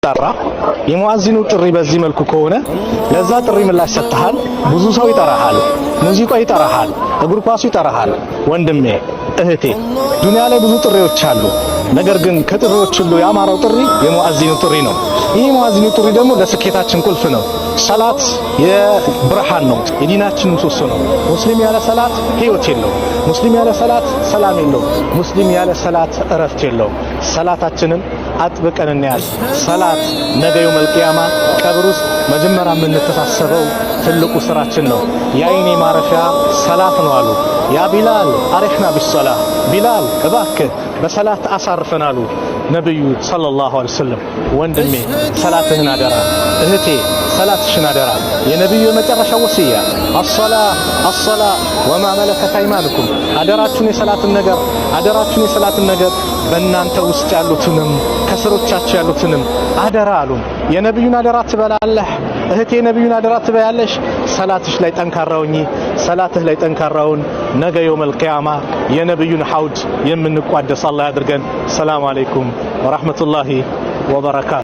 ስትጠራ የሙአዚኑ ጥሪ በዚህ መልኩ ከሆነ ለዛ ጥሪ ምላሽ ሰጥተሃል። ብዙ ሰው ይጠራሃል፣ ሙዚቃው ይጠራሃል፣ እግር ኳሱ ይጠራሃል። ወንድሜ እህቴ፣ ዱንያ ላይ ብዙ ጥሪዎች አሉ። ነገር ግን ከጥሪዎች ሁሉ ያማረው ጥሪ የሙአዚኑ ጥሪ ነው። ይህ ሙአዚኑ ጥሪ ደግሞ ለስኬታችን ቁልፍ ነው። ሰላት የብርሃን ነው፣ የዲናችን ምሰሶ ነው። ሙስሊም ያለ ሰላት ህይወት የለው። ሙስሊም ያለ ሰላት ሰላም የለው። ሙስሊም ያለ ሰላት እረፍት የለው። ሰላታችንን አጥብቀን እንያዝ። ሰላት ነገ የውመል ቂያማ ቀብር ውስጥ መጀመሪያ የምንተሳሰበው ትልቁ ስራችን ነው። የአይኔ ማረፊያ ሰላት ነው አሉ። ያ ቢላል አሪሕና ቢሰላህ፣ ቢላል እባክህ በሰላት አሳርፈን አሉ ነብዩ ሰለላሁ ዐለይሂ ወሰለም። ወንድሜ ሰላትህን አደራ፣ እህቴ ሰላትሽን አደራ። የነብዩ የመጨረሻ ወሲያ አሰላ ወማ መለከት አይማኑኩም። አደራችሁን የሰላትን ነገር በእናንተ ውስጥ ያሉትንም ከስሮቻችሁ ያሉትንም አደራ አሉ። የነብዩን አደራ ትበላለህ እህቴ፣ የነብዩን አደራ ትበያለሽ። ሰላትሽ ላይ ጠንካራውኝ፣ ሰላትህ ላይ ጠንካራውን ነገ የውመል ቂያማ የነብዩን ሐውድ የምንቋደስ አላህ ያድርገን። ሰላም አለይኩም ወራህመቱላሂ ወበረካቱ።